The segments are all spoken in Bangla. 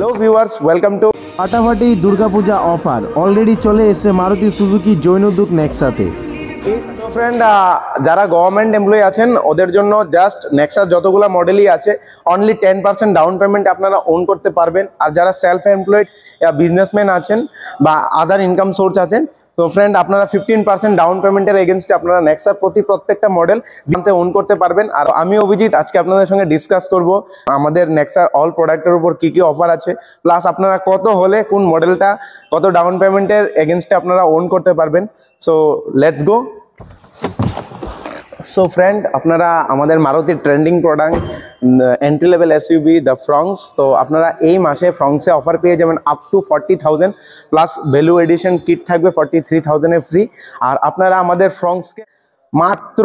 হ্যালো ভিউয়ার্স, ওয়েলকাম টু ফাটাফাটি দুর্গাপূজা অফার অলরেডি চলে এসেছে মারুতি সুজুকি জৈন উদ্যোগ নেক্সাতে। ফ্রেন্ড, যারা গভর্নমেন্ট এমপ্লয়ি আছেন ওদের জন্য জাস্ট নেক্সার যতগুলো মডেলই আছে অনলি 10% ডাউন পেমেন্ট আপনারা ওন করতে পারবেন। আর যারা সেলফ এমপ্লয়েড বিজনেসম্যান আছেন বা আদার ইনকাম সোর্স আছেন, তো ফ্রেন্ড আপনারা 15% ডাউন পেমেন্টের এগেনস্টে আপনারা নেক্সার প্রত্যেকটা মডেল দামতে ওন করতে পারবেন। আর আমি অভিজিৎ আজকে আপনাদের সঙ্গে ডিসকাস করব আমাদের নেক্সার অল প্রোডাক্টের উপর কি অফার আছে, প্লাস আপনারা কত হলে কোন মডেলটা কত ডাউন পেমেন্টের এগেনস্টে আপনারা ওন করতে পারবেন। So let's go. So friend, আপনারা আমাদের মারুতির trending product entry level SUV the Fronx, তো আপনারা এই মাসে ফ্রংসে অফার পেয়ে যাবেন up to 40,000 plus value addition kit থাকবে 43,000 ফ্রি। আর আপনারা আমাদের ফ্রংসকে মাত্র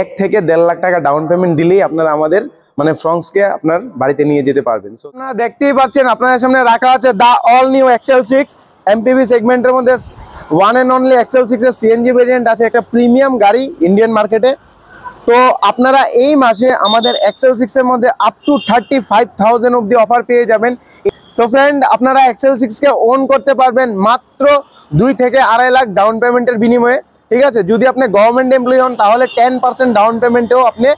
1 থেকে 1.5 লাখ টাকা ডাউন পেমেন্ট দিলেই আপনারা আমাদের ফ্রংসকে আপনার বাড়িতে নিয়ে যেতে পারবেন। সো আপনারা দেখতেই পাচ্ছেন আপনাদের সামনে রাখা আছে দা অল নিউ XL6 এমপিভি সেগমেন্টের মধ্যে ওয়ান অ্যান্ড অনলি XL6 এর সিএনজি ভেরিয়েন্ট আছে, একটা প্রিমিয়াম গাড়ি ইন্ডিয়ান মার্কেটে। তো আপনারা এই মাসে আমাদের XL6 এর মধ্যে আপ টু 35,000 অব্দি অফার পেয়ে যাবেন। তো ফ্রেন্ড, আপনারা XL6 কে ওন করতে পারবেন মাত্র 2 থেকে 2.5 লাখ ডাউন পেমেন্টের বিনিময়ে। ঠিক আছে, যদি আপনি গভর্নমেন্ট এমপ্লয়ি হন তাহলে 10% ডাউন পেমেন্টেও আপনি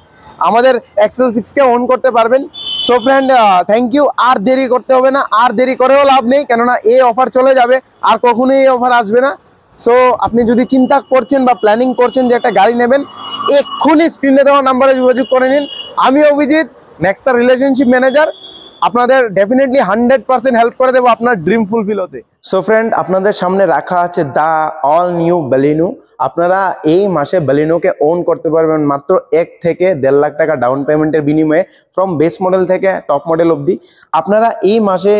আমাদের XL6 কে ওন করতে পারবেন। So friend, thank you. আর দেরি করতে হবে না, আর দেরি করেও লাভ নেই, কেননা এই অফার চলে যাবে আর কখনোই এই অফার আসবে না। সো আপনি যদি চিন্তা করছেন বা প্ল্যানিং করছেন যে একটা গাড়ি নেবেন, এক্ষুনি স্ক্রিনে দেওয়া নাম্বারে যোগাযোগ করে নিন। আমি অভিজিৎ, নেক্সার রিলেশনশিপ ম্যানেজার, আপনাদের ডেফিনেটলি 100% হেল্প করে দেবো আপনার ড্রিম ফুলফিল হতে। সো ফ্রেন্ড, আপনাদের সামনে রাখা আছে দা অল নিউ বালিনো। আপনারা এই মাসে বালিনোকে ওন করতে পারবেন মাত্র 1 থেকে 1.5 লাখ টাকা ডাউন পেমেন্টের বিনিময়ে ফ্রম বেস মডেল থেকে টপ মডেল অবধি। আপনারা এই মাসে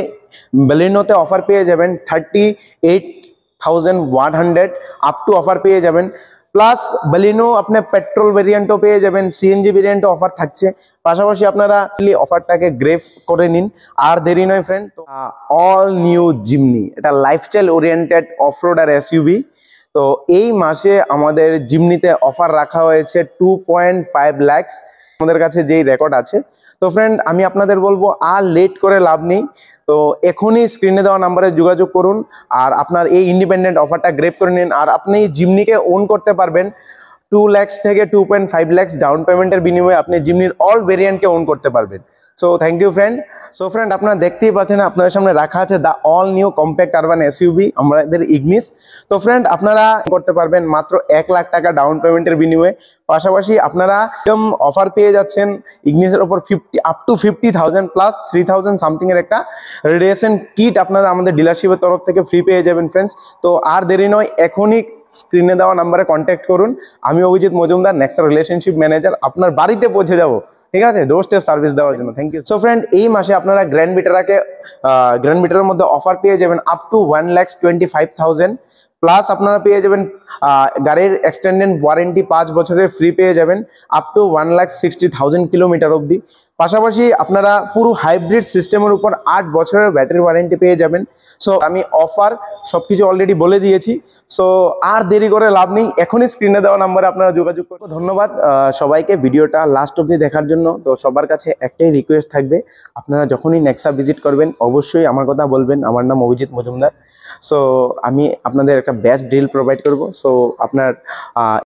বালিনোতে অফার পেয়ে যাবেন 38,100 আপ টু অফার পেয়ে যাবেন। প্লাস বালিনো আপনি পেট্রোল ভেরিয়েন্টও পেয়ে যাবেন, সিএনজি ভেরিয়েন্টও অফার থাকছে। পাশাপাশি আপনারা অফারটাকে গ্রেভ করে নিন। আর দেরি নয় ফ্রেন্ড, অল নিউ জিমনি, এটা লাইফস্টাইল ওরিয়েন্টেড অফরোড আর এসইউভি। তো এই মাসে আমাদের জিমনিতে অফার রাখা হয়েছে 2.5 লাখস আমাদের কাছে যেই রেকর্ড আছে। তো ফ্রেন্ড, আমি আপনাদের বলবো আর লেট করে লাভ নেই, তো এখনই স্ক্রিনে দেওয়া নাম্বারে যোগাযোগ করুন আর আপনার এই ইন্ডিপেন্ডেন্ট অফারটা গ্রেপ করে নিন। আর আপনি জিমনিকে ওন করতে পারবেন 2 লাখস থেকে 2.5 লাখস ডাউন পেমেন্টের বিনিময়ে আপনি জিমনির অল ভেরিয়েন্টকে ওন করতে পারবেন। So thank you friend. So friend, আপনারা দেখতেই পাচ্ছেন আপনাদের সামনে রাখা আছে the all new compact urban SUV আমাদের ইগনিস। তো ফ্রেন্ড, আপনারা করতে পারবেন মাত্র 1 লাখ টাকা ডাউন পেমেন্টের বিনিময়ে। পাশাপাশি আপনারা অফার পেয়ে যাচ্ছেন ইগনিসের ওপর আপ টু 50,000 প্লাস 3,000 সামথিং এর একটা রেডিয়েশন কিট আপনারা আমাদের ডিলারশিপের তরফ থেকে ফ্রি পেয়ে যাবেন ফ্রেন্ডস। তো আর দেরি নয়, এখনই স্ক্রিনে দেওয়া নাম্বারে কন্ট্যাক্ট করুন। আমি অভিজিৎ মজুমদার, নেক্সার রিলেশনশিপ ম্যানেজার, আপনার বাড়িতে পৌঁছে যাবো। ঠিক আছে, ডোর স্টেপ সার্ভিস দেওয়ার জন্য থ্যাংক ইউ। সো ফ্রেন্ড, এই মাসে আপনারা গ্র্যান্ড বিটারের মধ্যে অফার পেয়ে যাবেন আপ টু 1,25,000 প্লাস আপনারা পেয়ে যাবেন গাড়ির এক্সটেন্ডেড ওয়ারেন্টি 5 বছরের ফ্রি পেয়ে যাবেন আপ টু 1,60,000 কিলোমিটার অবধি। পাশাপাশি আপনারা পুরো হাইব্রিড সিস্টেমের উপর 8 বছরের ব্যাটারি ওয়ারেন্টি পেয়ে যাবেন। সো আমি অফার সবকিছু অলরেডি বলে দিয়েছি। সো আর দেরি করে লাভ নেই, এখনই স্ক্রিনে দেওয়া নাম্বারে আপনারা যোগাযোগ করুন। ধন্যবাদ সবাইকে ভিডিওটা লাস্ট অবধি দেখার জন্য। তো সবার কাছে একটাই রিকোয়েস্ট থাকবে, আপনারা যখনই নেক্সা ভিজিট করবেন অবশ্যই আমার কথা বলবেন, আমার নাম অভিজিৎ মজুমদার। সো আমি আপনাদের একটা বেস্ট ডিল প্রোভাইড করব। সো আপনার